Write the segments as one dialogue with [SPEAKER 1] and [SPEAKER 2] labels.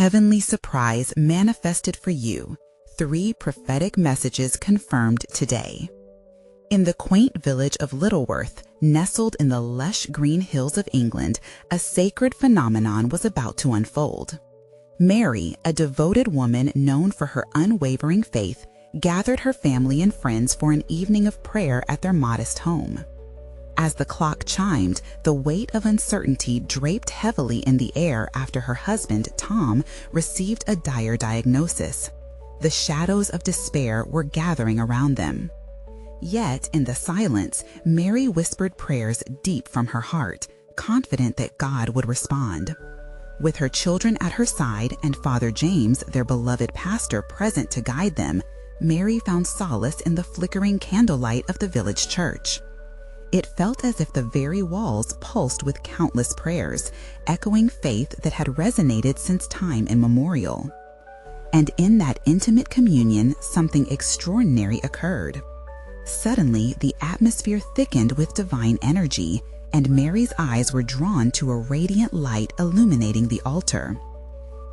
[SPEAKER 1] heavenly surprise manifested for you. 3 prophetic messages confirmed today. In the quaint village of Littleworth, nestled in the lush green hills of England, a sacred phenomenon was about to unfold. Mary, a devoted woman known for her unwavering faith, gathered her family and friends for an evening of prayer at their modest home. As the clock chimed, the weight of uncertainty draped heavily in the air after her husband, Tom, received a dire diagnosis. The shadows of despair were gathering around them. Yet, in the silence, Mary whispered prayers deep from her heart, confident that God would respond. With her children at her side and Father James, their beloved pastor, present to guide them, Mary found solace in the flickering candlelight of the village church. It felt as if the very walls pulsed with countless prayers, echoing faith that had resonated since time immemorial. And in that intimate communion, something extraordinary occurred. Suddenly, the atmosphere thickened with divine energy, and Mary's eyes were drawn to a radiant light illuminating the altar.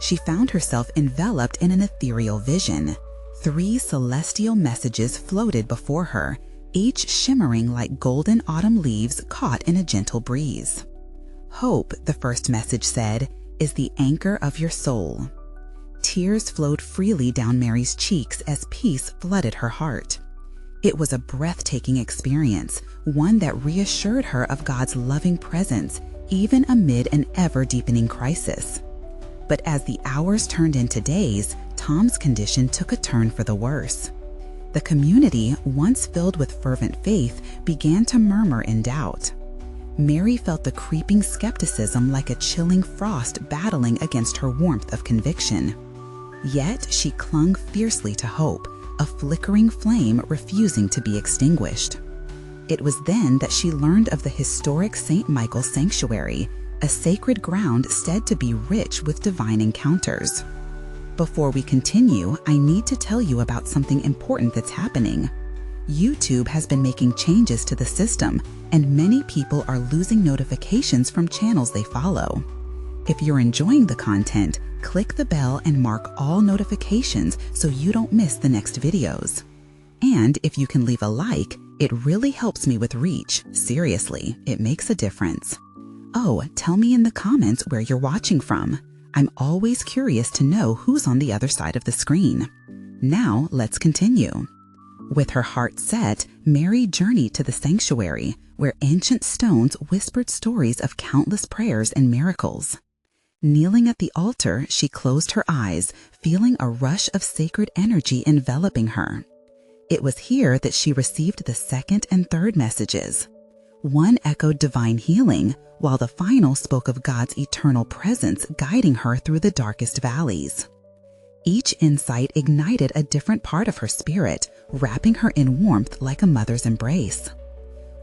[SPEAKER 1] She found herself enveloped in an ethereal vision. 3 celestial messages floated before her, each shimmering like golden autumn leaves caught in a gentle breeze. Hope, the first message said, is the anchor of your soul. Tears flowed freely down Mary's cheeks as peace flooded her heart. It was a breathtaking experience, one that reassured her of God's loving presence, even amid an ever-deepening crisis. But as the hours turned into days, Tom's condition took a turn for the worse. The community, once filled with fervent faith, began to murmur in doubt. Mary felt the creeping skepticism like a chilling frost battling against her warmth of conviction. Yet she clung fiercely to hope, a flickering flame refusing to be extinguished. It was then that she learned of the historic St. Michael's Sanctuary, a sacred ground said to be rich with divine encounters. Before we continue, I need to tell you about something important that's happening. YouTube has been making changes to the system, and many people are losing notifications from channels they follow. If you're enjoying the content, click the bell and mark all notifications so you don't miss the next videos. And if you can leave a like, it really helps me with reach. Seriously, it makes a difference. Oh, tell me in the comments where you're watching from. I'm always curious to know who's on the other side of the screen. Now, let's continue. With her heart set, Mary journeyed to the sanctuary, where ancient stones whispered stories of countless prayers and miracles. Kneeling at the altar, she closed her eyes, feeling a rush of sacred energy enveloping her. It was here that she received the second and third messages. One echoed divine healing, while the final spoke of God's eternal presence guiding her through the darkest valleys. Each insight ignited a different part of her spirit, wrapping her in warmth like a mother's embrace.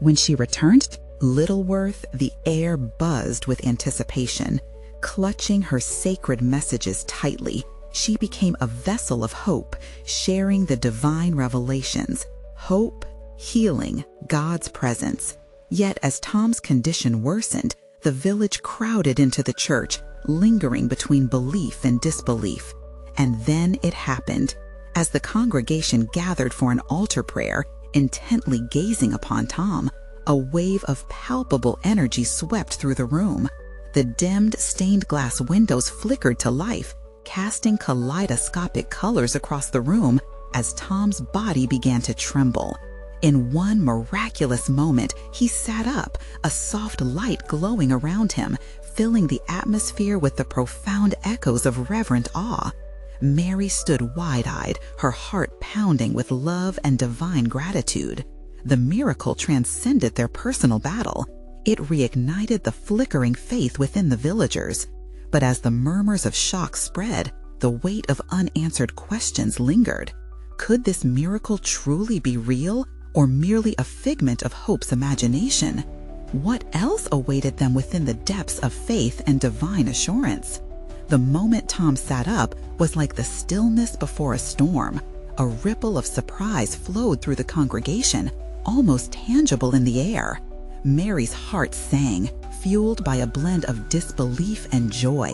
[SPEAKER 1] When she returned to Littleworth, the air buzzed with anticipation. Clutching her sacred messages tightly, she became a vessel of hope, sharing the divine revelations. Hope, healing, God's presence. Yet as Tom's condition worsened, the village crowded into the church, lingering between belief and disbelief. And then it happened. As the congregation gathered for an altar prayer, intently gazing upon Tom, a wave of palpable energy swept through the room. The dimmed, stained glass windows flickered to life, casting kaleidoscopic colors across the room as Tom's body began to tremble. In one miraculous moment, he sat up, a soft light glowing around him, filling the atmosphere with the profound echoes of reverent awe. Mary stood wide-eyed, her heart pounding with love and divine gratitude. The miracle transcended their personal battle. It reignited the flickering faith within the villagers. But as the murmurs of shock spread, the weight of unanswered questions lingered. Could this miracle truly be real, or merely a figment of hope's imagination? What else awaited them within the depths of faith and divine assurance? The moment Tom sat up was like the stillness before a storm. A ripple of surprise flowed through the congregation, almost tangible in the air. Mary's heart sang, fueled by a blend of disbelief and joy.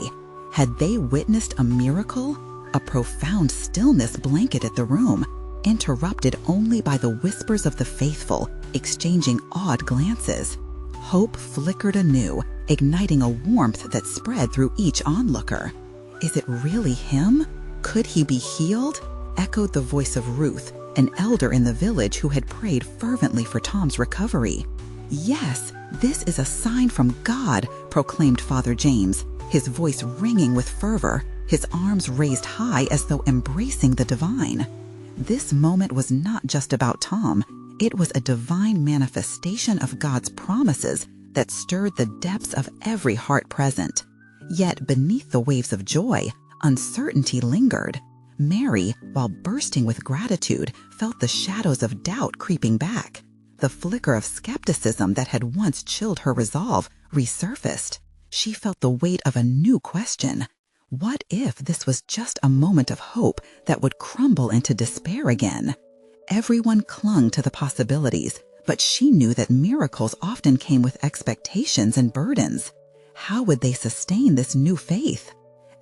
[SPEAKER 1] Had they witnessed a miracle? A profound stillness blanketed the room, interrupted only by the whispers of the faithful, exchanging awed glances. Hope flickered anew, igniting a warmth that spread through each onlooker. "Is it really him? Could he be healed?" echoed the voice of Ruth, an elder in the village who had prayed fervently for Tom's recovery. "Yes, this is a sign from God," proclaimed Father James, his voice ringing with fervor, his arms raised high as though embracing the divine. This moment was not just about Tom. It was a divine manifestation of God's promises that stirred the depths of every heart present. Yet beneath the waves of joy, uncertainty lingered. Mary, while bursting with gratitude, felt the shadows of doubt creeping back. The flicker of skepticism that had once chilled her resolve resurfaced. She felt the weight of a new question. What if this was just a moment of hope that would crumble into despair again? Everyone clung to the possibilities, but she knew that miracles often came with expectations and burdens. How would they sustain this new faith?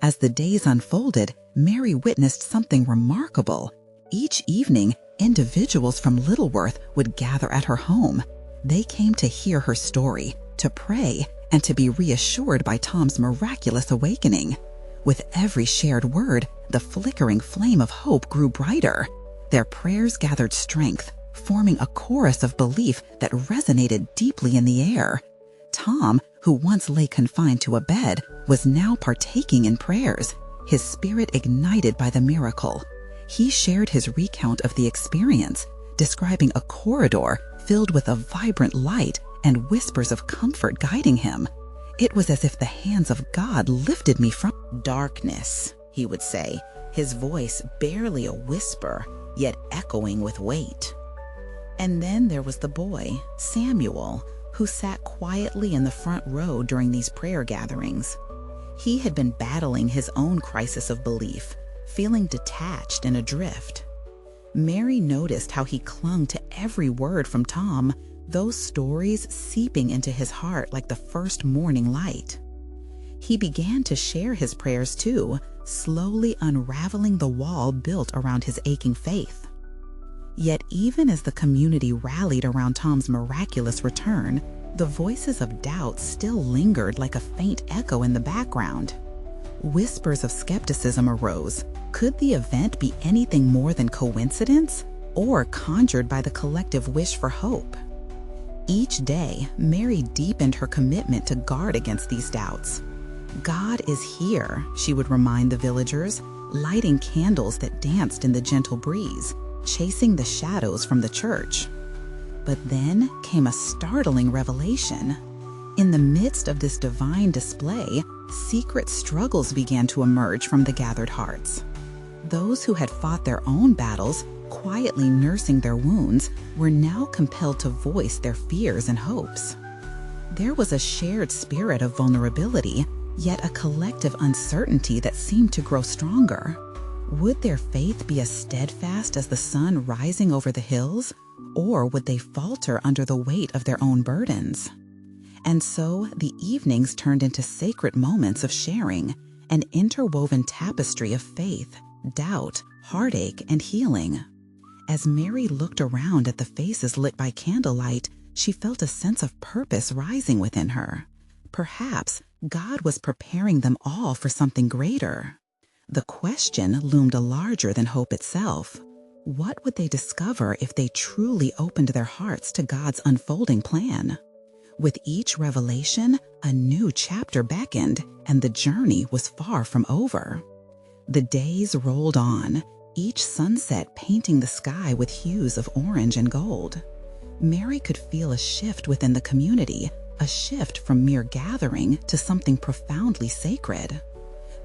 [SPEAKER 1] As the days unfolded, Mary witnessed something remarkable. Each evening, individuals from Littleworth would gather at her home. They came to hear her story, to pray, and to be reassured by Tom's miraculous awakening. With every shared word, the flickering flame of hope grew brighter. Their prayers gathered strength, forming a chorus of belief that resonated deeply in the air. Tom, who once lay confined to a bed, was now partaking in prayers, his spirit ignited by the miracle. He shared his recount of the experience, describing a corridor filled with a vibrant light and whispers of comfort guiding him. It was as if the hands of God lifted me from darkness, he would say, his voice barely a whisper, yet echoing with weight. And then there was the boy, Samuel, who sat quietly in the front row during these prayer gatherings. He had been battling his own crisis of belief, feeling detached and adrift. Mary noticed how he clung to every word from Tom, those stories seeping into his heart like the first morning light. He began to share his prayers too, slowly unraveling the wall built around his aching faith. Yet even as the community rallied around Tom's miraculous return, the voices of doubt still lingered like a faint echo in the background. Whispers of skepticism arose. Could the event be anything more than coincidence, or conjured by the collective wish for hope? Each day, Mary deepened her commitment to guard against these doubts. "God is here," she would remind the villagers, lighting candles that danced in the gentle breeze, chasing the shadows from the church. But then came a startling revelation. In the midst of this divine display, secret struggles began to emerge from the gathered hearts. Those who had fought their own battles, quietly nursing their wounds, were now compelled to voice their fears and hopes. There was a shared spirit of vulnerability, yet a collective uncertainty that seemed to grow stronger. Would their faith be as steadfast as the sun rising over the hills, or would they falter under the weight of their own burdens? And so the evenings turned into sacred moments of sharing, an interwoven tapestry of faith, doubt, heartache, and healing. As Mary looked around at the faces lit by candlelight, she felt a sense of purpose rising within her. Perhaps God was preparing them all for something greater. The question loomed larger than hope itself. What would they discover if they truly opened their hearts to God's unfolding plan? With each revelation, a new chapter beckoned, and the journey was far from over. The days rolled on, each sunset painting the sky with hues of orange and gold. Mary could feel a shift within the community, a shift from mere gathering to something profoundly sacred.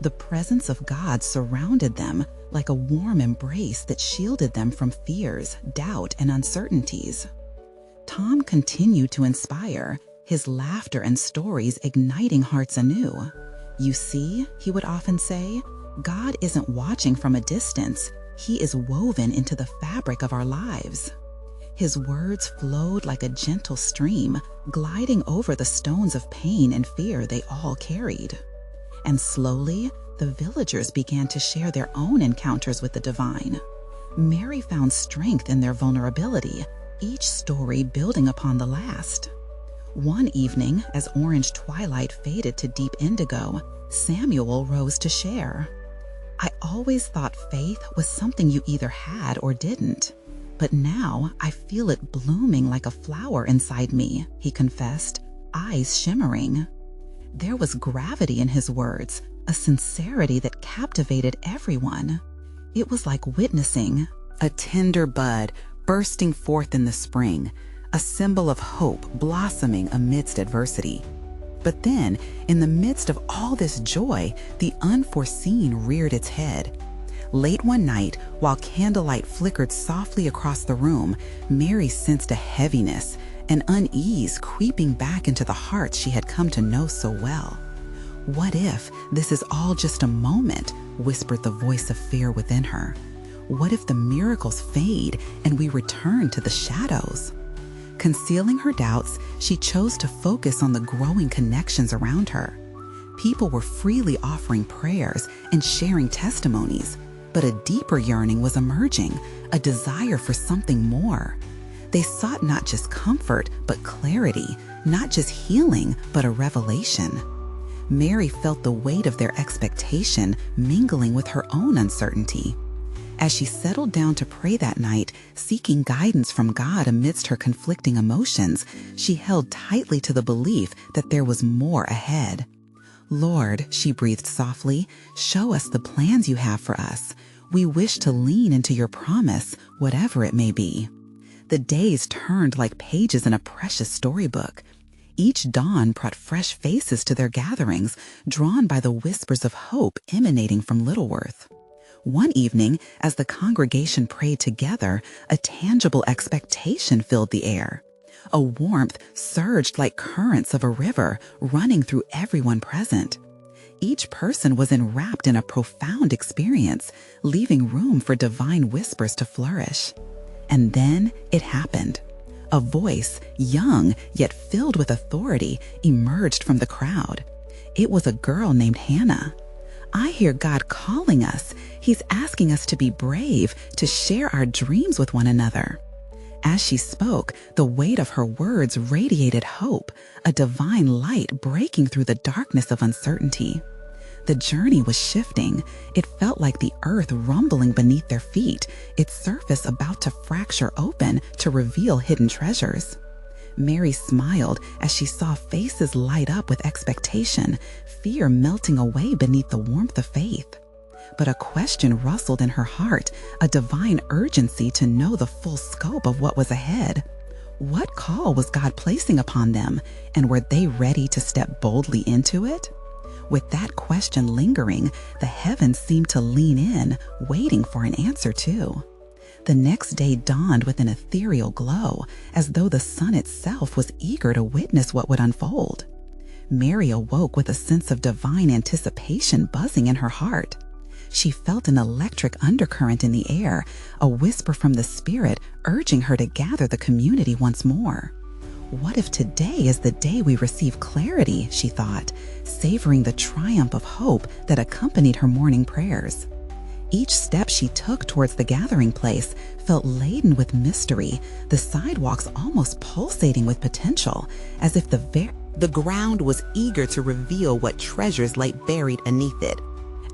[SPEAKER 1] The presence of God surrounded them like a warm embrace that shielded them from fears, doubt, and uncertainties. Tom continued to inspire, his laughter and stories igniting hearts anew. "You see," he would often say, "God isn't watching from a distance. He is woven into the fabric of our lives." His words flowed like a gentle stream, gliding over the stones of pain and fear they all carried. and slowly, the villagers began to share their own encounters with the divine. Mary found strength in their vulnerability, each story building upon the last. One evening, as orange twilight faded to deep indigo, Samuel rose to share. "I always thought faith was something you either had or didn't, but now I feel it blooming like a flower inside me," he confessed, eyes shimmering. There was gravity in his words, a sincerity that captivated everyone. It was like witnessing a tender bud bursting forth in the spring, a symbol of hope blossoming amidst adversity. But then, in the midst of all this joy, the unforeseen reared its head. Late one night, while candlelight flickered softly across the room, Mary sensed a heaviness, an unease creeping back into the heart she had come to know so well. "What if this is all just a moment?" whispered the voice of fear within her. "What if the miracles fade and we return to the shadows?" Concealing her doubts, she chose to focus on the growing connections around her. People were freely offering prayers and sharing testimonies, but a deeper yearning was emerging, a desire for something more. They sought not just comfort, but clarity, not just healing, but a revelation. Mary felt the weight of their expectation mingling with her own uncertainty. As she settled down to pray that night, seeking guidance from God amidst her conflicting emotions, she held tightly to the belief that there was more ahead. "Lord," she breathed softly, "show us the plans you have for us. We wish to lean into your promise, whatever it may be." The days turned like pages in a precious storybook. Each dawn brought fresh faces to their gatherings, drawn by the whispers of hope emanating from Littleworth. One evening, as the congregation prayed together, a tangible expectation filled the air. A warmth surged like currents of a river, running through everyone present. Each person was enwrapped in a profound experience, leaving room for divine whispers to flourish. And then it happened. A voice, young yet filled with authority, emerged from the crowd. It was a girl named Hannah. "I hear God calling us. He's asking us to be brave, to share our dreams with one another." As she spoke, the weight of her words radiated hope, a divine light breaking through the darkness of uncertainty. The journey was shifting. It felt like the earth rumbling beneath their feet, its surface about to fracture open to reveal hidden treasures. Mary smiled as she saw faces light up with expectation, fear melting away beneath the warmth of faith. But a question rustled in her heart, a divine urgency to know the full scope of what was ahead. What call was God placing upon them, and were they ready to step boldly into it? With that question lingering, the heavens seemed to lean in, waiting for an answer too. The next day dawned with an ethereal glow, as though the sun itself was eager to witness what would unfold. Mary awoke with a sense of divine anticipation buzzing in her heart. She felt an electric undercurrent in the air, a whisper from the Spirit urging her to gather the community once more. "What if today is the day we receive clarity?" she thought, savoring the triumph of hope that accompanied her morning prayers. Each step she took towards the gathering place felt laden with mystery, the sidewalks almost pulsating with potential, as if the ground was eager to reveal what treasures lay buried beneath it.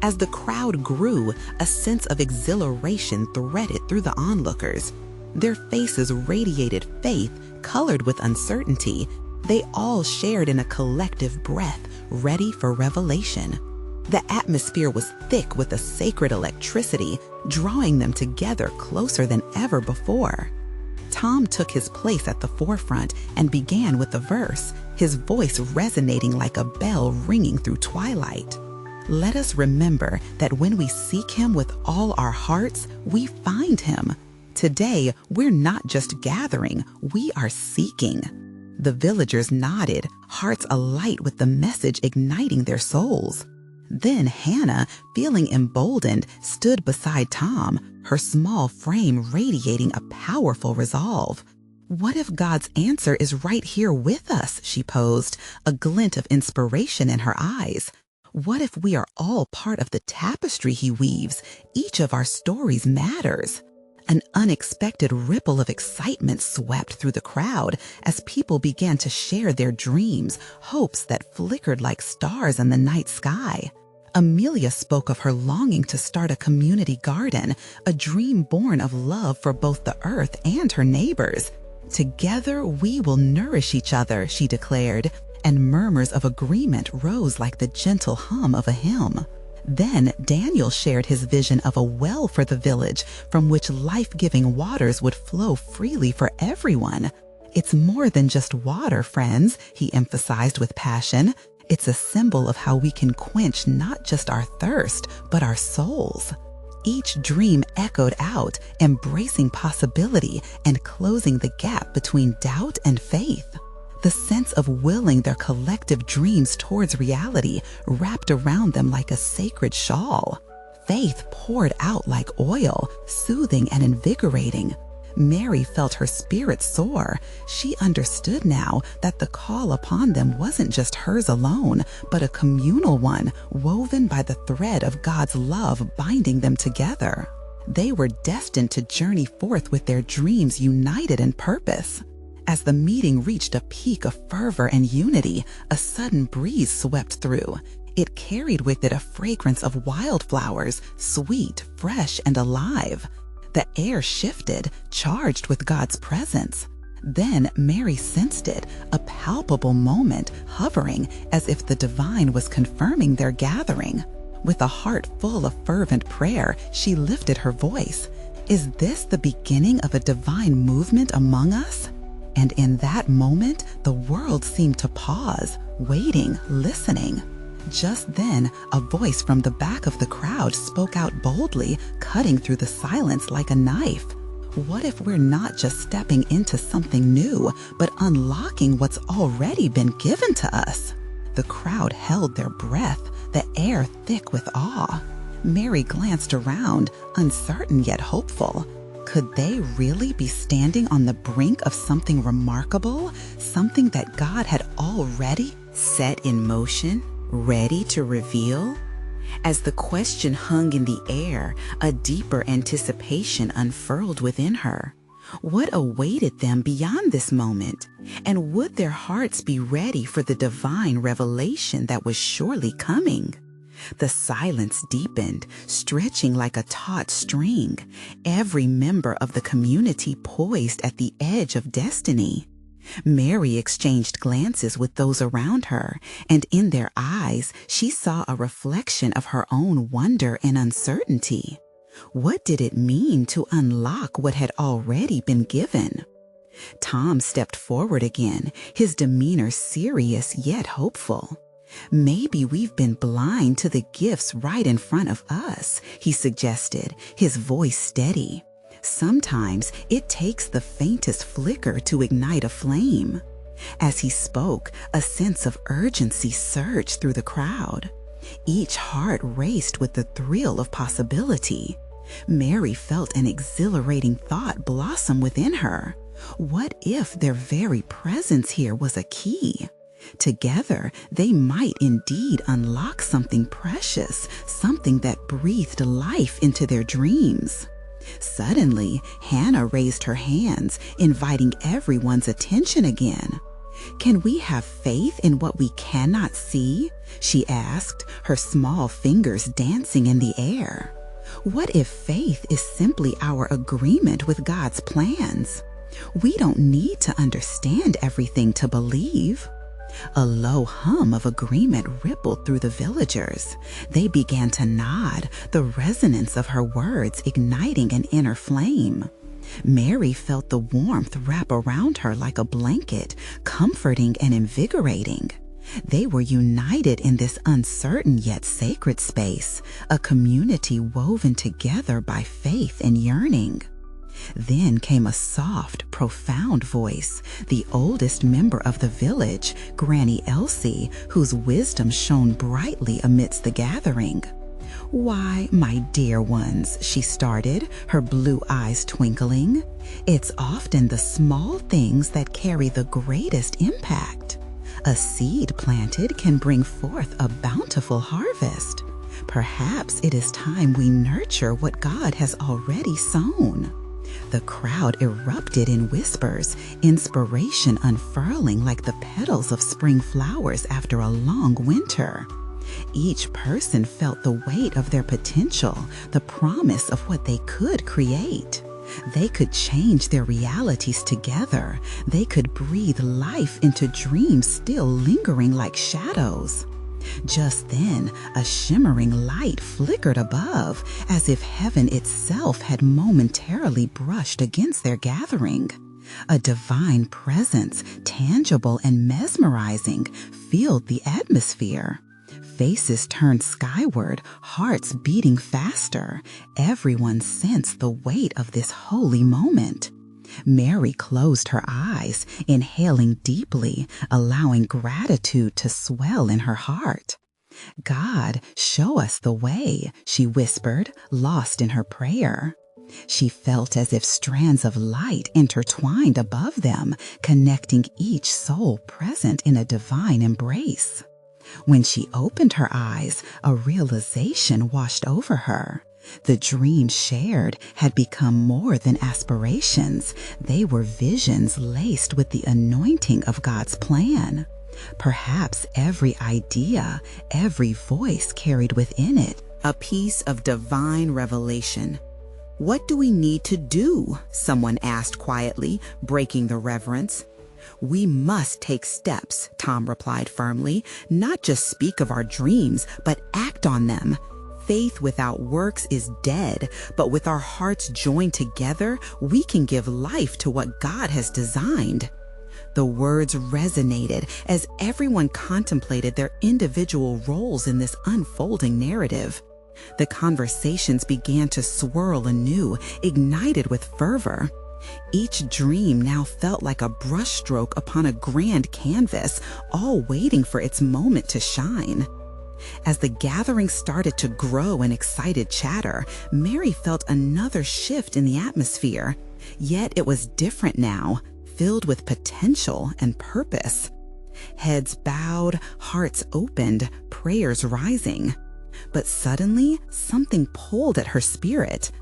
[SPEAKER 1] As the crowd grew, a sense of exhilaration threaded through the onlookers. Their faces radiated faith, colored with uncertainty. They all shared in a collective breath, ready for revelation. The atmosphere was thick with a sacred electricity, drawing them together closer than ever before. Tom took his place at the forefront and began with a verse, his voice resonating like a bell ringing through twilight. "Let us remember that when we seek him with all our hearts, we find him. Today, we're not just gathering, we are seeking." The villagers nodded, hearts alight with the message igniting their souls. Then Hannah, feeling emboldened, stood beside Tom, her small frame radiating a powerful resolve. "What if God's answer is right here with us?" she posed, a glint of inspiration in her eyes. What if we are all part of the tapestry he weaves? Each of our stories matters. An unexpected ripple of excitement swept through the crowd as people began to share their dreams, hopes that flickered like stars in the night sky. Amelia spoke of her longing to start a community garden, a dream born of love for both the earth and her neighbors. "Together we will nourish each other," she declared, and murmurs of agreement rose like the gentle hum of a hymn. Then Daniel shared his vision of a well for the village from which life-giving waters would flow freely for everyone. "It's more than just water, friends," he emphasized with passion. "It's a symbol of how we can quench not just our thirst, but our souls." Each dream echoed out, embracing possibility and closing the gap between doubt and faith. The sense of willing their collective dreams towards reality wrapped around them like a sacred shawl. Faith poured out like oil, soothing and invigorating. Mary felt her spirit soar. She understood now that the call upon them wasn't just hers alone, but a communal one, woven by the thread of God's love binding them together. They were destined to journey forth with their dreams united in purpose. As the meeting reached a peak of fervor and unity, a sudden breeze swept through. It carried with it a fragrance of wildflowers, sweet, fresh, and alive. The air shifted, charged with God's presence. Then Mary sensed it, a palpable moment, hovering as if the divine was confirming their gathering. With a heart full of fervent prayer, she lifted her voice. "Is this the beginning of a divine movement among us?" And in that moment, the world seemed to pause, waiting, listening. Just then, a voice from the back of the crowd spoke out boldly, cutting through the silence like a knife. What if we're not just stepping into something new, but unlocking what's already been given to us? The crowd held their breath, the air thick with awe. Mary glanced around, uncertain yet hopeful. Could they really be standing on the brink of something remarkable, something that God had already set in motion, ready to reveal? As the question hung in the air, a deeper anticipation unfurled within her. What awaited them beyond this moment? And would their hearts be ready for the divine revelation that was surely coming? The silence deepened, stretching like a taut string, every member of the community poised at the edge of destiny. Mary exchanged glances with those around her, and in their eyes she saw a reflection of her own wonder and uncertainty. What did it mean to unlock what had already been given? Tom stepped forward again, his demeanor serious yet hopeful. "Maybe we've been blind to the gifts right in front of us," he suggested, his voice steady. "Sometimes it takes the faintest flicker to ignite a flame." As he spoke, a sense of urgency surged through the crowd. Each heart raced with the thrill of possibility. Mary felt an exhilarating thought blossom within her. What if their very presence here was a key? Together, they might indeed unlock something precious, something that breathed life into their dreams. Suddenly, Hannah raised her hands, inviting everyone's attention again. "Can we have faith in what we cannot see?" she asked, her small fingers dancing in the air. What if faith is simply our agreement with God's plans? We don't need to understand everything to believe. A low hum of agreement rippled through the villagers. They began to nod, the resonance of her words igniting an inner flame. Mary felt the warmth wrap around her like a blanket, comforting and invigorating. They were united in this uncertain yet sacred space, a community woven together by faith and yearning. Then came a soft, profound voice, the oldest member of the village, Granny Elsie, whose wisdom shone brightly amidst the gathering. "Why, my dear ones," she started, her blue eyes twinkling, "it's often the small things that carry the greatest impact. A seed planted can bring forth a bountiful harvest. Perhaps it is time we nurture what God has already sown. The crowd erupted in whispers, inspiration unfurling like the petals of spring flowers after a long winter. Each person felt the weight of their potential, the promise of what they could create. They could change their realities together. They could breathe life into dreams still lingering like shadows. Just then, a shimmering light flickered above, as if heaven itself had momentarily brushed against their gathering. A divine presence, tangible and mesmerizing, filled the atmosphere. Faces turned skyward, hearts beating faster. Everyone sensed the weight of this holy moment. Mary closed her eyes, inhaling deeply, allowing gratitude to swell in her heart. "God, show us the way," she whispered, lost in her prayer. She felt as if strands of light intertwined above them, connecting each soul present in a divine embrace. When she opened her eyes, a realization washed over her. The dreams shared had become more than aspirations. They were visions laced with the anointing of God's plan. Perhaps every idea, every voice carried within it a piece of divine revelation. "What do we need to do?" someone asked quietly, breaking the reverence. "We must take steps," Tom replied firmly, "not just speak of our dreams, but act on them. Faith without works is dead, but with our hearts joined together, we can give life to what God has designed." The words resonated as everyone contemplated their individual roles in this unfolding narrative. The conversations began to swirl anew, ignited with fervor. Each dream now felt like a brushstroke upon a grand canvas, all waiting for its moment to shine. As the gathering started to grow in excited chatter, Mary felt another shift in the atmosphere. Yet it was different now, filled with potential and purpose. Heads bowed, hearts opened, prayers rising. But suddenly, something pulled at her spirit.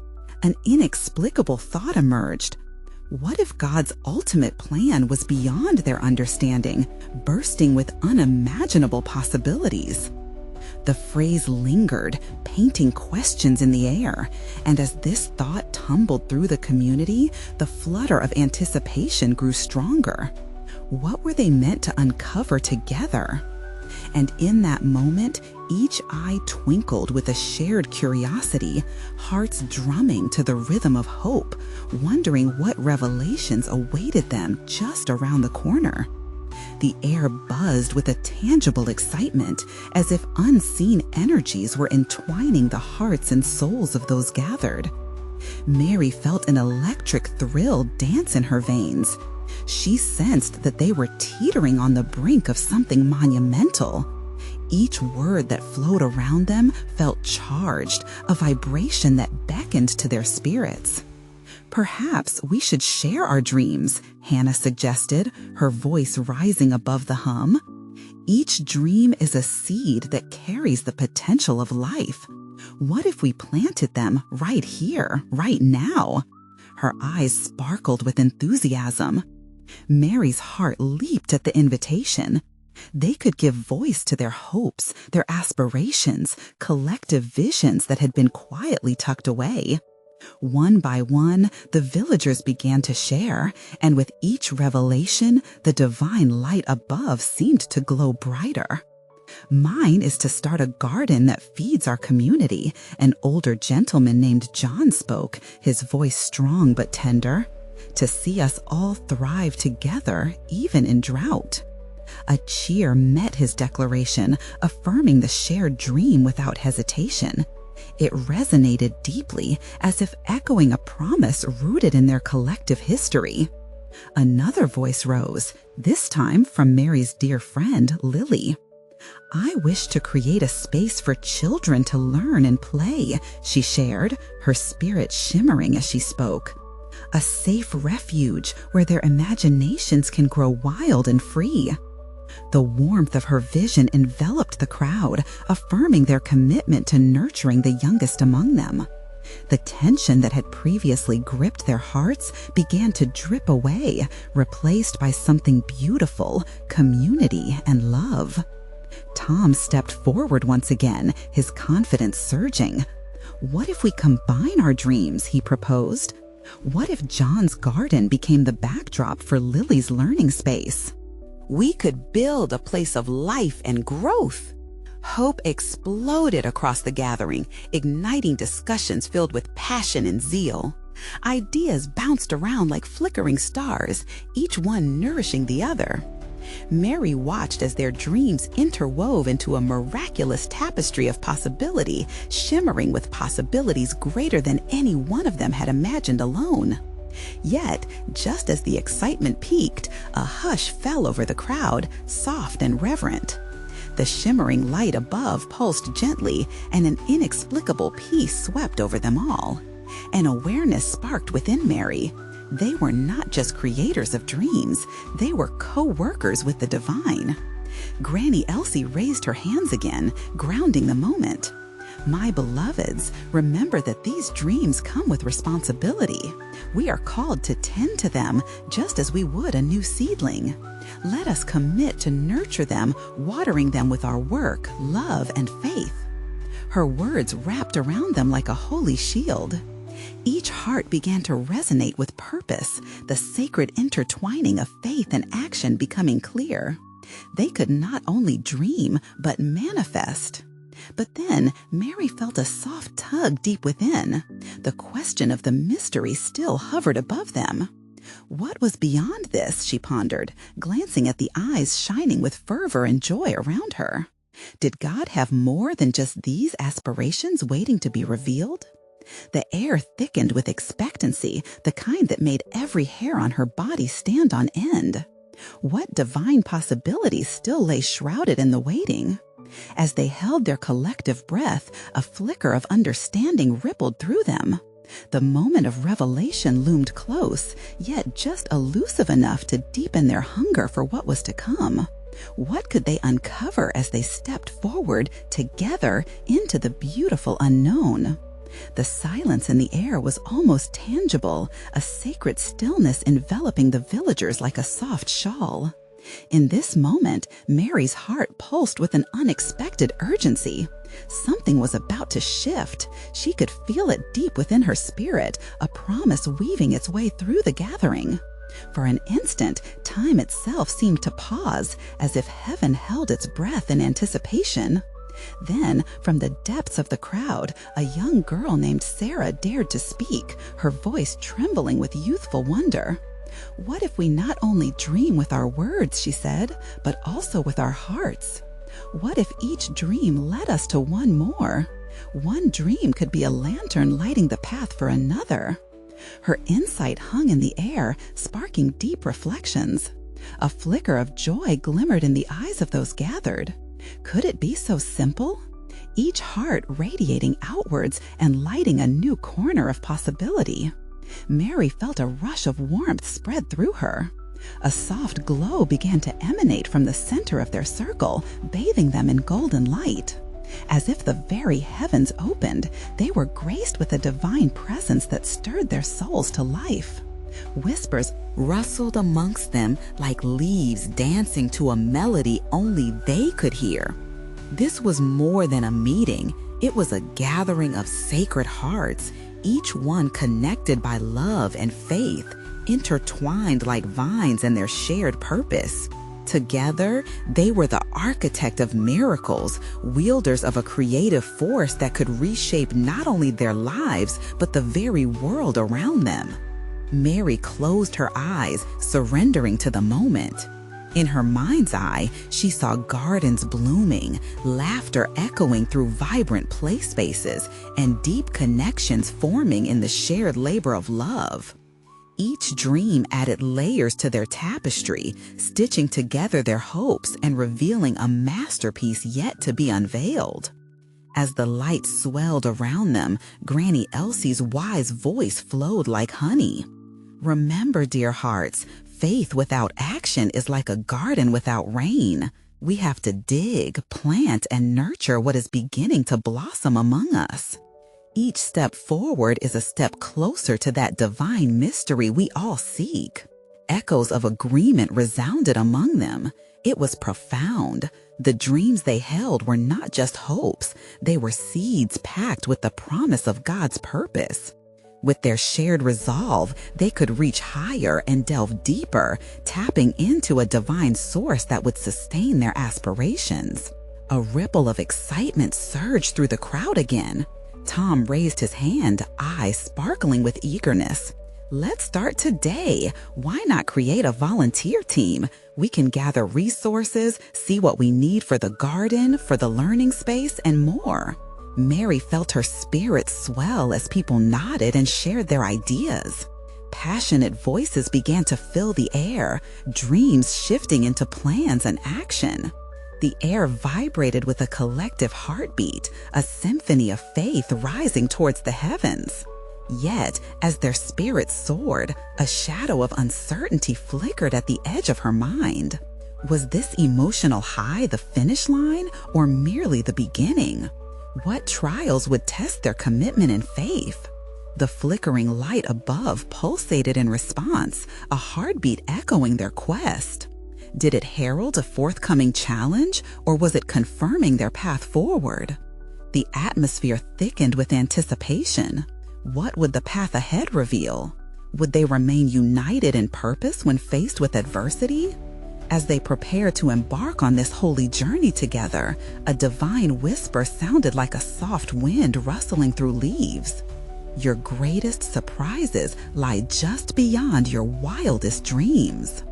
[SPEAKER 1] An inexplicable thought emerged. What if God's ultimate plan was beyond their understanding, bursting with unimaginable possibilities? The phrase lingered, painting questions in the air, and as this thought tumbled through the community, the flutter of anticipation grew stronger. What were they meant to uncover together? And in that moment, each eye twinkled with a shared curiosity, hearts drumming to the rhythm of hope, wondering what revelations awaited them just around the corner. The air buzzed with a tangible excitement, as if unseen energies were entwining the hearts and souls of those gathered. Mary felt an electric thrill dance in her veins. She sensed that they were teetering on the brink of something monumental. Each word that flowed around them felt charged, a vibration that beckoned to their spirits. "Perhaps we should share our dreams," Hannah suggested, her voice rising above the hum. "Each dream is a seed that carries the potential of life. What if we planted them right here, right now?" Her eyes sparkled with enthusiasm. Mary's heart leaped at the invitation. They could give voice to their hopes, their aspirations, collective visions that had been quietly tucked away. One by one, the villagers began to share, and with each revelation, the divine light above seemed to glow brighter. "Mine is to start a garden that feeds our community," an older gentleman named John spoke, his voice strong but tender. "To see us all thrive together, even in drought." A cheer met his declaration, affirming the shared dream without hesitation. It resonated deeply, as if echoing a promise rooted in their collective history. Another voice rose, this time from Mary's dear friend, Lily. "I wish to create a space for children to learn and play," she shared, her spirit shimmering as she spoke. "A safe refuge where their imaginations can grow wild and free." The warmth of her vision enveloped the crowd, affirming their commitment to nurturing the youngest among them. The tension that had previously gripped their hearts began to drip away, replaced by something beautiful, community and love. Tom stepped forward once again, his confidence surging. "What if we combine our dreams?" he proposed. "What if John's garden became the backdrop for Lily's learning space? We could build a place of life and growth." Hope exploded across the gathering, igniting discussions filled with passion and zeal. Ideas bounced around like flickering stars, each one nourishing the other. Mary watched as their dreams interwove into a miraculous tapestry of possibility, shimmering with possibilities greater than any one of them had imagined alone. Yet, just as the excitement peaked, a hush fell over the crowd, soft and reverent. The shimmering light above pulsed gently, and an inexplicable peace swept over them all. An awareness sparked within Mary. They were not just creators of dreams, they were co-workers with the divine. Granny Elsie raised her hands again, grounding the moment. "My beloveds, remember that these dreams come with responsibility. We are called to tend to them just as we would a new seedling. Let us commit to nurture them, watering them with our work, love, and faith." Her words wrapped around them like a holy shield. Each heart began to resonate with purpose, the sacred intertwining of faith and action becoming clear. They could not only dream, but manifest. But then Mary felt a soft tug deep within. The question of the mystery still hovered above them. What was beyond this, she pondered, glancing at the eyes shining with fervor and joy around her. Did God have more than just these aspirations waiting to be revealed? The air thickened with expectancy, the kind that made every hair on her body stand on end. What divine possibilities still lay shrouded in the waiting? As they held their collective breath, a flicker of understanding rippled through them. The moment of revelation loomed close, yet just elusive enough to deepen their hunger for what was to come. What could they uncover as they stepped forward together into the beautiful unknown? The silence in the air was almost tangible, a sacred stillness enveloping the villagers like a soft shawl. In this moment, Mary's heart pulsed with an unexpected urgency. Something was about to shift. She could feel it deep within her spirit, a promise weaving its way through the gathering. For an instant, time itself seemed to pause, as if heaven held its breath in anticipation. Then, from the depths of the crowd, a young girl named Sarah dared to speak, her voice trembling with youthful wonder. "What if we not only dream with our words," she said, "but also with our hearts? What if each dream led us to one more? One dream could be a lantern lighting the path for another." Her insight hung in the air, sparking deep reflections. A flicker of joy glimmered in the eyes of those gathered. Could it be so simple? Each heart radiating outwards and lighting a new corner of possibility. Mary felt a rush of warmth spread through her. A soft glow began to emanate from the center of their circle, bathing them in golden light. As if the very heavens opened, they were graced with a divine presence that stirred their souls to life. Whispers rustled amongst them like leaves dancing to a melody only they could hear. This was more than a meeting. It was a gathering of sacred hearts, each one connected by love and faith, intertwined like vines in their shared purpose. Together, they were the architect of miracles, wielders of a creative force that could reshape not only their lives, but the very world around them. Mary closed her eyes, surrendering to the moment. In her mind's eye, she saw gardens blooming, laughter echoing through vibrant play spaces, and deep connections forming in the shared labor of love. Each dream added layers to their tapestry, stitching together their hopes and revealing a masterpiece yet to be unveiled. As the light swelled around them, Granny Elsie's wise voice flowed like honey. "Remember, dear hearts, Faith without action is like a garden without rain. We have to dig, plant, and nurture what is beginning to blossom among us. Each step forward is a step closer to that divine mystery we all seek. Echoes of agreement resounded among them. It was profound. The dreams they held were not just hopes, they were seeds packed with the promise of God's purpose. With their shared resolve, they could reach higher and delve deeper, tapping into a divine source that would sustain their aspirations. A ripple of excitement surged through the crowd again. Tom raised his hand, eyes sparkling with eagerness. Let's start today. Why not create a volunteer team? We can gather resources, see what we need for the garden, for the learning space, and more. Mary felt her spirit swell as people nodded and shared their ideas. Passionate voices began to fill the air, dreams shifting into plans and action. The air vibrated with a collective heartbeat, a symphony of faith rising towards the heavens. Yet, as their spirits soared, a shadow of uncertainty flickered at the edge of her mind. Was this emotional high the finish line, or merely the beginning? What trials would test their commitment and faith? The flickering light above pulsated in response, a heartbeat echoing their quest. Did it herald a forthcoming challenge, or was it confirming their path forward? The atmosphere thickened with anticipation. What would the path ahead reveal? Would they remain united in purpose when faced with adversity? As they prepared to embark on this holy journey together, a divine whisper sounded like a soft wind rustling through leaves. Your greatest surprises lie just beyond your wildest dreams.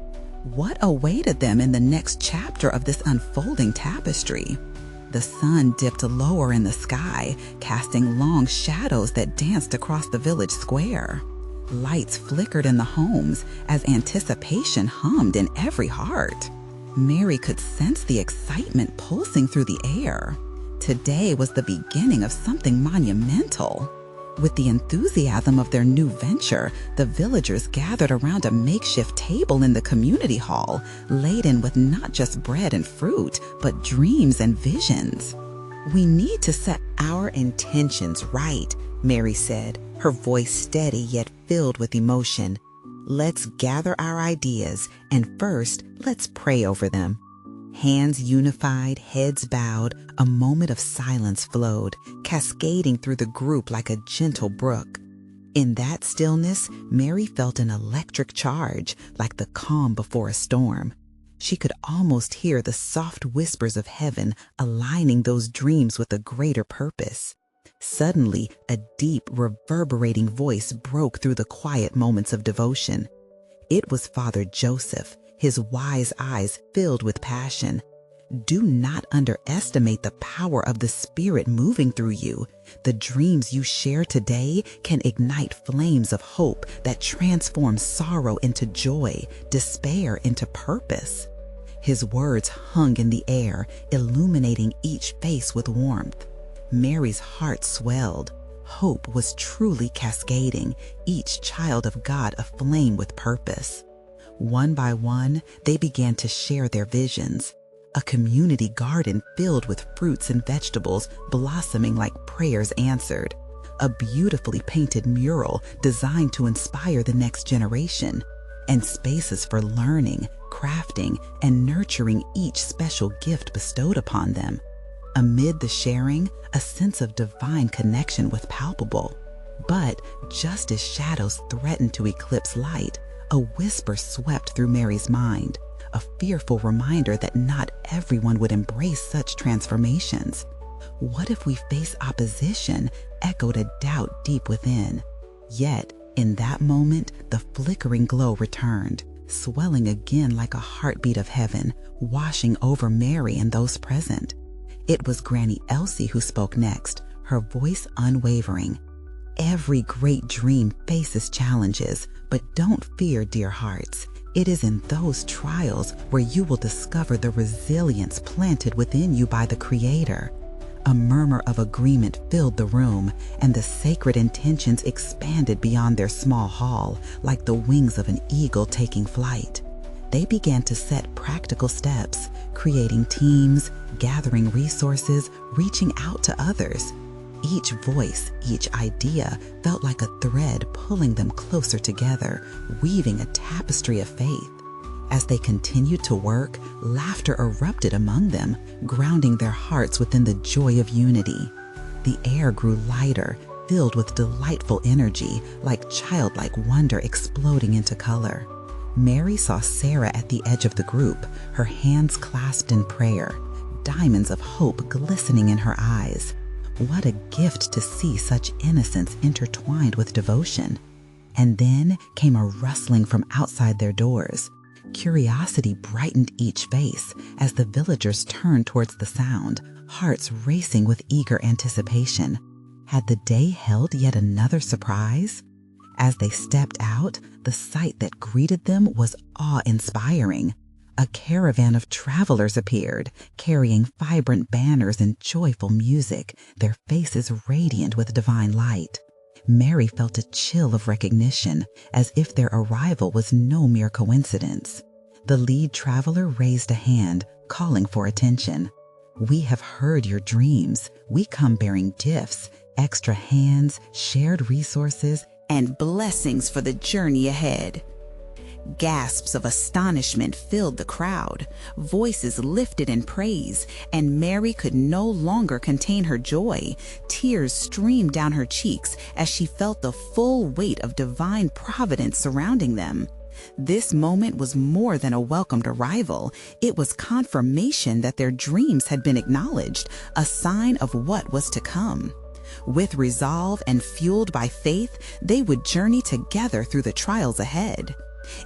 [SPEAKER 1] What awaited them in the next chapter of this unfolding tapestry? The sun dipped lower in the sky, casting long shadows that danced across the village square. Lights flickered in the homes as anticipation hummed in every heart. Mary could sense the excitement pulsing through the air. Today was the beginning of something monumental. With the enthusiasm of their new venture, the villagers gathered around a makeshift table in the community hall, laden with not just bread and fruit, but dreams and visions.
[SPEAKER 2] We need to set our intentions right, Mary said, her voice steady yet filled with emotion. Let's gather our ideas, and first, let's pray over them. Hands unified, heads bowed, a moment of silence flowed, cascading through the group like a gentle brook. In that stillness, Mary felt an electric charge, like the calm before a storm. She could almost hear the soft whispers of heaven aligning those dreams with a greater purpose. Suddenly, a deep, reverberating voice broke through the quiet moments of devotion. It was Father Joseph, his wise eyes filled with passion. Do not underestimate the power of the Spirit moving through you. The dreams you share today can ignite flames of hope that transform sorrow into joy, despair into purpose. His words hung in the air, illuminating each face with warmth. Mary's heart swelled. Hope was truly cascading, each child of God aflame with purpose. One by one, they began to share their visions. A community garden filled with fruits and vegetables blossoming like prayers answered. A beautifully painted mural designed to inspire the next generation. And spaces for learning, crafting, and nurturing each special gift bestowed upon them. Amid the sharing, a sense of divine connection was palpable. But just as shadows threatened to eclipse light, a whisper swept through Mary's mind, a fearful reminder that not everyone would embrace such transformations. What if we face opposition? Echoed a doubt deep within. Yet, in that moment, the flickering glow returned, swelling again like a heartbeat of heaven, washing over Mary and those present. It was Granny Elsie who spoke next, her voice unwavering. Every great dream faces challenges, but don't fear, dear hearts. It is in those trials where you will discover the resilience planted within you by the Creator. A murmur of agreement filled the room, and the sacred intentions expanded beyond their small hall like the wings of an eagle taking flight. They began to set practical steps, creating teams, gathering resources, reaching out to others. Each voice, each idea felt like a thread pulling them closer together, weaving a tapestry of faith. As they continued to work, laughter erupted among them, grounding their hearts within the joy of unity. The air grew lighter, filled with delightful energy, like childlike wonder exploding into color. Mary saw Sarah at the edge of the group, her hands clasped in prayer, diamonds of hope glistening in her eyes. What a gift to see such innocence intertwined with devotion. And then came a rustling from outside their doors. Curiosity brightened each face as the villagers turned towards the sound, hearts racing with eager anticipation. Had the day held yet another surprise? As they stepped out, the sight that greeted them was awe-inspiring. A caravan of travelers appeared, carrying vibrant banners and joyful music, their faces radiant with divine light. Mary felt a chill of recognition, as if their arrival was no mere coincidence. The lead traveler raised a hand, calling for attention. "We have heard your dreams. We come bearing gifts, extra hands, shared resources,
[SPEAKER 1] and blessings for the journey ahead." Gasps of astonishment filled the crowd, voices lifted in praise, and Mary could no longer contain her joy. Tears streamed down her cheeks as she felt the full weight of divine providence surrounding them. This moment was more than a welcomed arrival. It was confirmation that their dreams had been acknowledged, a sign of what was to come. With resolve and fueled by faith, they would journey together through the trials ahead.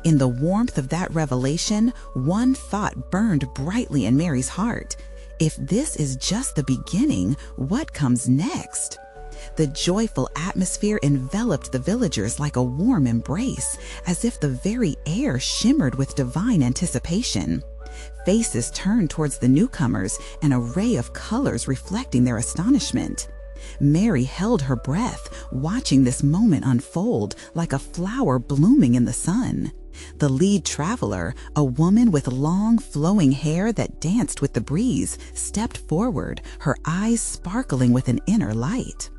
[SPEAKER 1] In the warmth of that revelation, one thought burned brightly in Mary's heart. If this is just the beginning, what comes next? The joyful atmosphere enveloped the villagers like a warm embrace, as if the very air shimmered with divine anticipation. Faces turned towards the newcomers, an array of colors reflecting their astonishment. Mary held her breath, watching this moment unfold like a flower blooming in the sun. The lead traveler, a woman with long, flowing hair that danced with the breeze, stepped forward, her eyes sparkling with an inner light.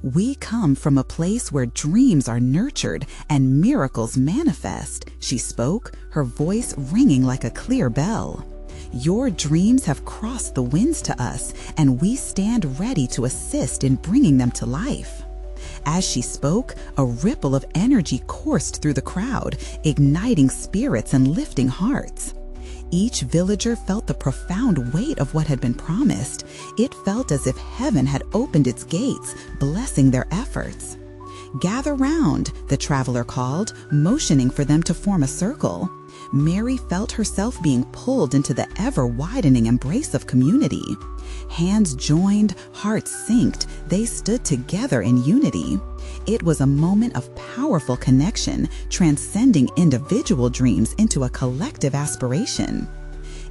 [SPEAKER 1] "We come from a place where dreams are nurtured and miracles manifest," she spoke, her voice ringing like a clear bell. "Your dreams have crossed the winds to us, and we stand ready to assist in bringing them to life." As she spoke, a ripple of energy coursed through the crowd, igniting spirits and lifting hearts. Each villager felt the profound weight of what had been promised. It felt as if heaven had opened its gates, blessing their efforts. "Gather round," the traveler called, motioning for them to form a circle. Mary felt herself being pulled into the ever-widening embrace of community. Hands joined, hearts synced, they stood together in unity. It was a moment of powerful connection, transcending individual dreams into a collective aspiration.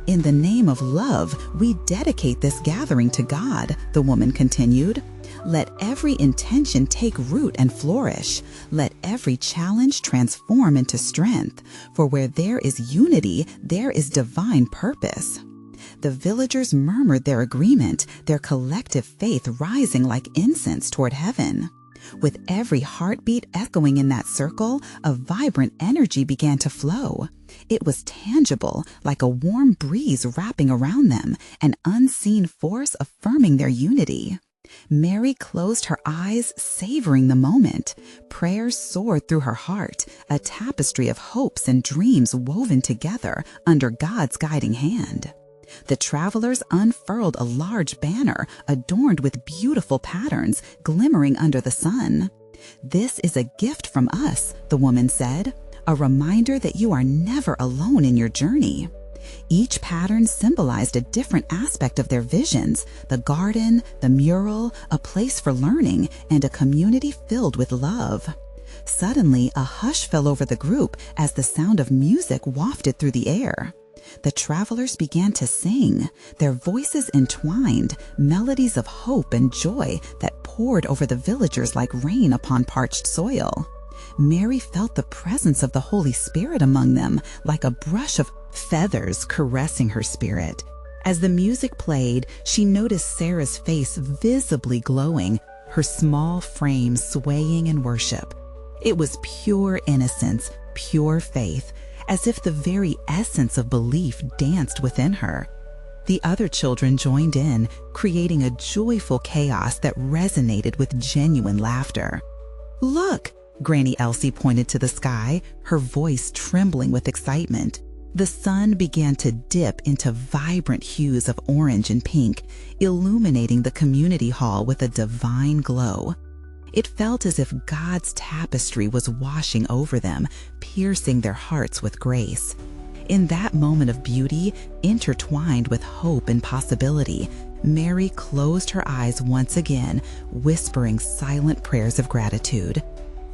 [SPEAKER 1] "In the name of love, we dedicate this gathering to God," the woman continued. "Let every intention take root and flourish. Let every challenge transform into strength. For where there is unity, there is divine purpose." The villagers murmured their agreement, their collective faith rising like incense toward heaven. With every heartbeat echoing in that circle, a vibrant energy began to flow. It was tangible, like a warm breeze wrapping around them, an unseen force affirming their unity. Mary closed her eyes, savoring the moment. Prayers soared through her heart, a tapestry of hopes and dreams woven together under God's guiding hand. The travelers unfurled a large banner adorned with beautiful patterns glimmering under the sun. "This is a gift from us," the woman said, "a reminder that you are never alone in your journey." Each pattern symbolized a different aspect of their visions: the garden, the mural, a place for learning, and a community filled with love. Suddenly, a hush fell over the group as the sound of music wafted through the air. The travelers began to sing, their voices entwined, melodies of hope and joy that poured over the villagers like rain upon parched soil. Mary felt the presence of the Holy Spirit among them, like a brush of feathers caressing her spirit. As the music played, she noticed Sarah's face visibly glowing, her small frame swaying in worship. It was pure innocence, pure faith, as if the very essence of belief danced within her. The other children joined in, creating a joyful chaos that resonated with genuine laughter. "Look!" Granny Elsie pointed to the sky, her voice trembling with excitement. The sun began to dip into vibrant hues of orange and pink, illuminating the community hall with a divine glow. It felt as if God's tapestry was washing over them, piercing their hearts with grace. In that moment of beauty, intertwined with hope and possibility, Mary closed her eyes once again, whispering silent prayers of gratitude.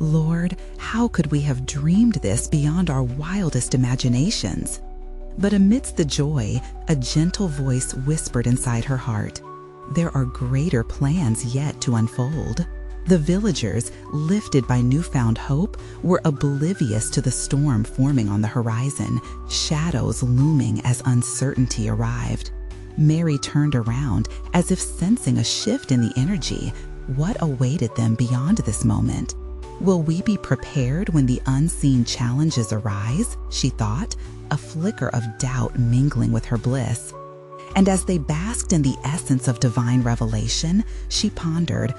[SPEAKER 1] "Lord, how could we have dreamed this beyond our wildest imaginations?" But amidst the joy, a gentle voice whispered inside her heart, "There are greater plans yet to unfold." The villagers, lifted by newfound hope, were oblivious to the storm forming on the horizon, shadows looming as uncertainty arrived. Mary turned around, as if sensing a shift in the energy. What awaited them beyond this moment? Will we be prepared when the unseen challenges arise? She thought, a flicker of doubt mingling with her bliss. And as they basked in the essence of divine revelation, she pondered,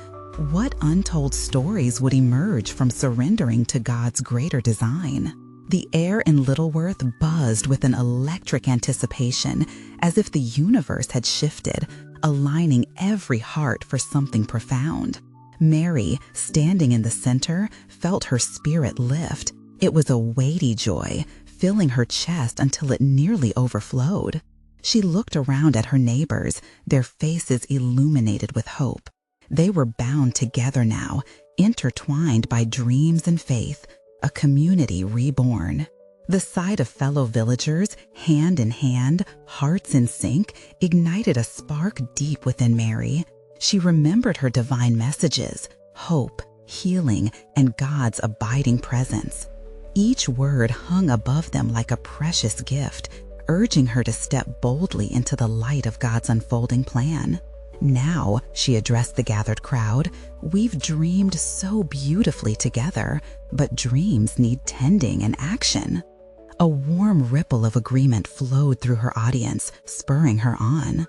[SPEAKER 1] what untold stories would emerge from surrendering to God's greater design? The air in Littleworth buzzed with an electric anticipation, as if the universe had shifted, aligning every heart for something profound. Mary, standing in the center, felt her spirit lift. It was a weighty joy, filling her chest until it nearly overflowed. She looked around at her neighbors, their faces illuminated with hope. They were bound together now, intertwined by dreams and faith, a community reborn. The sight of fellow villagers, hand in hand, hearts in sync, ignited a spark deep within Mary. She remembered her divine messages, hope, healing, and God's abiding presence. Each word hung above them like a precious gift, urging her to step boldly into the light of God's unfolding plan. "Now," she addressed the gathered crowd, "we've dreamed so beautifully together, but dreams need tending and action." A warm ripple of agreement flowed through her audience, spurring her on.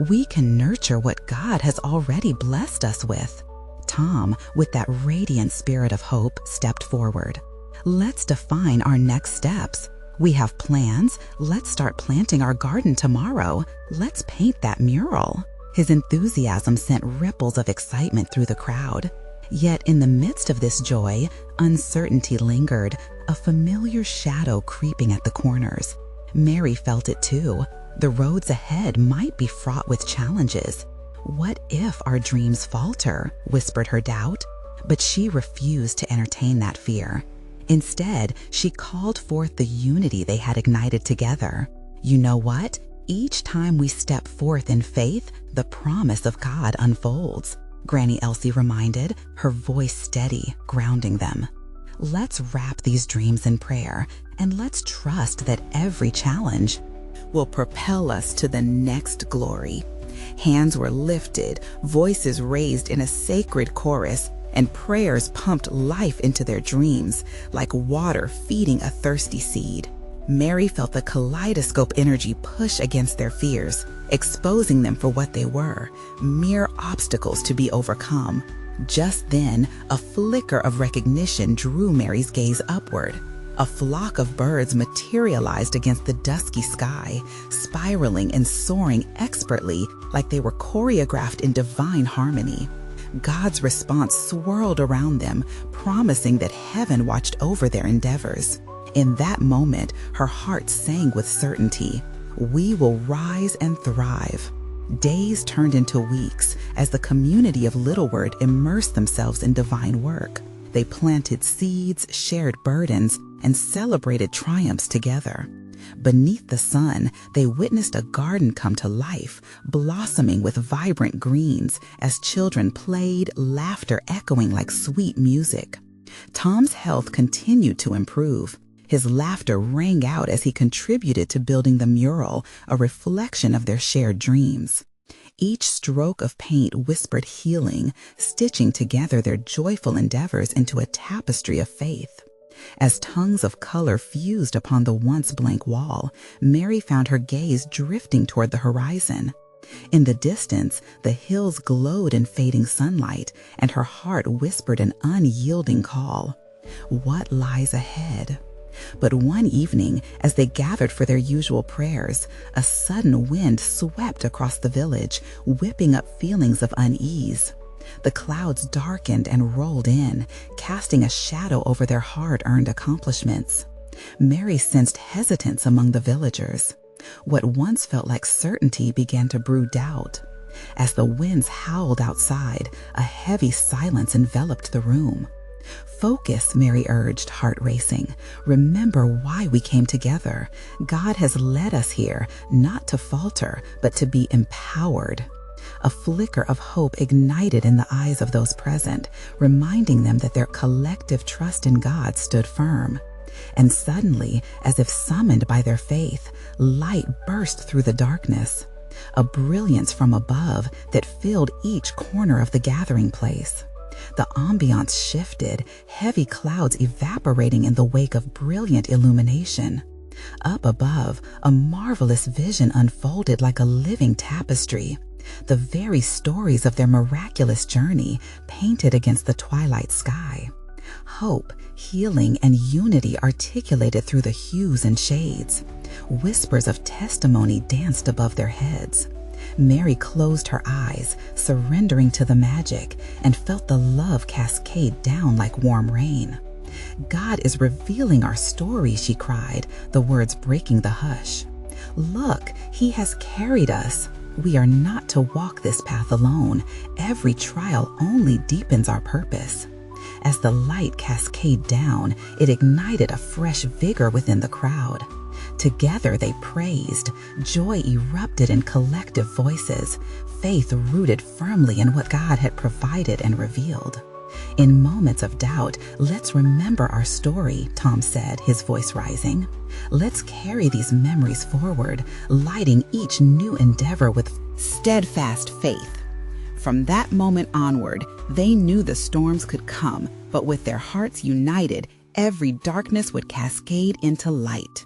[SPEAKER 1] "We can nurture what God has already blessed us with." Tom, with that radiant spirit of hope, stepped forward. "Let's define our next steps. We have plans. Let's start planting our garden tomorrow. Let's paint that mural." His enthusiasm sent ripples of excitement through the crowd. Yet in the midst of this joy, uncertainty lingered, a familiar shadow creeping at the corners. Mary felt it too. The roads ahead might be fraught with challenges. "What if our dreams falter?" whispered her doubt. But she refused to entertain that fear. Instead, she called forth the unity they had ignited together. "You know what? Each time we step forth in faith, the promise of God unfolds," Granny Elsie reminded, her voice steady, grounding them. "Let's wrap these dreams in prayer, and let's trust that every challenge will propel us to the next glory." Hands were lifted, voices raised in a sacred chorus, and prayers pumped life into their dreams, like water feeding a thirsty seed. Mary felt the kaleidoscope energy push against their fears, exposing them for what they were, mere obstacles to be overcome. Just then, a flicker of recognition drew Mary's gaze upward. A flock of birds materialized against the dusky sky, spiraling and soaring expertly like they were choreographed in divine harmony. God's response swirled around them, promising that heaven watched over their endeavors. In that moment, her heart sang with certainty. We will rise and thrive. Days turned into weeks as the community of Littleworth immersed themselves in divine work. They planted seeds, shared burdens, and celebrated triumphs together. Beneath the sun, they witnessed a garden come to life, blossoming with vibrant greens as children played, laughter echoing like sweet music. Tom's health continued to improve. His laughter rang out as he contributed to building the mural, a reflection of their shared dreams. Each stroke of paint whispered healing, stitching together their joyful endeavors into a tapestry of faith. As tongues of color fused upon the once blank wall, Mary found her gaze drifting toward the horizon. In the distance, the hills glowed in fading sunlight, and her heart whispered an unyielding call. What lies ahead? But one evening, as they gathered for their usual prayers, a sudden wind swept across the village, whipping up feelings of unease. The clouds darkened and rolled in, casting a shadow over their hard-earned accomplishments. Mary sensed hesitance among the villagers. What once felt like certainty began to brew doubt. As the winds howled outside, a heavy silence enveloped the room. "Focus," Mary urged, heart racing. "Remember why we came together. God has led us here, not to falter, but to be empowered." A flicker of hope ignited in the eyes of those present, reminding them that their collective trust in God stood firm. And suddenly, as if summoned by their faith, light burst through the darkness, a brilliance from above that filled each corner of the gathering place. The ambiance shifted, heavy clouds evaporating in the wake of brilliant illumination. Up above, a marvelous vision unfolded like a living tapestry. The very stories of their miraculous journey painted against the twilight sky. Hope, healing, and unity articulated through the hues and shades. Whispers of testimony danced above their heads. Mary closed her eyes, surrendering to the magic, and felt the love cascade down like warm rain. "God is revealing our story," she cried, the words breaking the hush. "Look, He has carried us. We are not to walk this path alone. Every trial only deepens our purpose." As the light cascaded down, it ignited a fresh vigor within the crowd. Together they praised. Joy erupted in collective voices, faith rooted firmly in what God had provided and revealed. "In moments of doubt, let's remember our story," Tom said, his voice rising. "Let's carry these memories forward, lighting each new endeavor with steadfast faith." From that moment onward, they knew the storms could come, but with their hearts united, every darkness would cascade into light.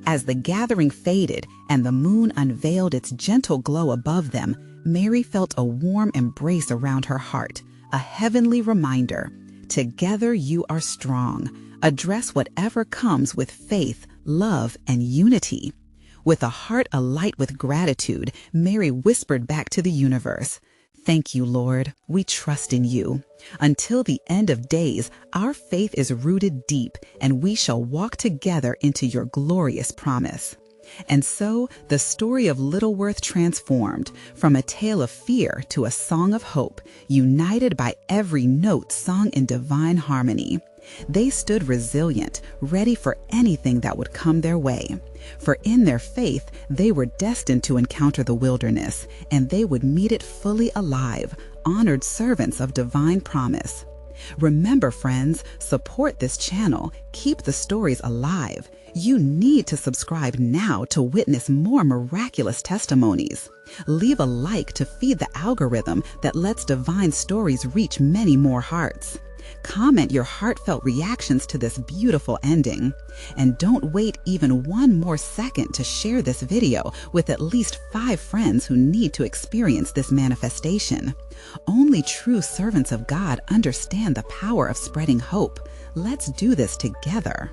[SPEAKER 1] As the gathering faded and the moon unveiled its gentle glow above them, Mary felt a warm embrace around her heart, a heavenly reminder. Together you are strong. Address whatever comes with faith, love, and unity. With a heart alight with gratitude, Mary whispered back to the universe, "Thank you, Lord. We trust in you. Until the end of days, our faith is rooted deep, and we shall walk together into your glorious promise." And so, the story of Littleworth transformed from a tale of fear to a song of hope, united by every note sung in divine harmony. They stood resilient, ready for anything that would come their way. For in their faith, they were destined to encounter the wilderness, and they would meet it fully alive, honored servants of divine promise. Remember, friends, support this channel. Keep the stories alive. You need to subscribe now to witness more miraculous testimonies. Leave a like to feed the algorithm that lets divine stories reach many more hearts. Comment your heartfelt reactions to this beautiful ending. And don't wait even one more second to share this video with at least 5 friends who need to experience this manifestation. Only true servants of God understand the power of spreading hope. Let's do this together.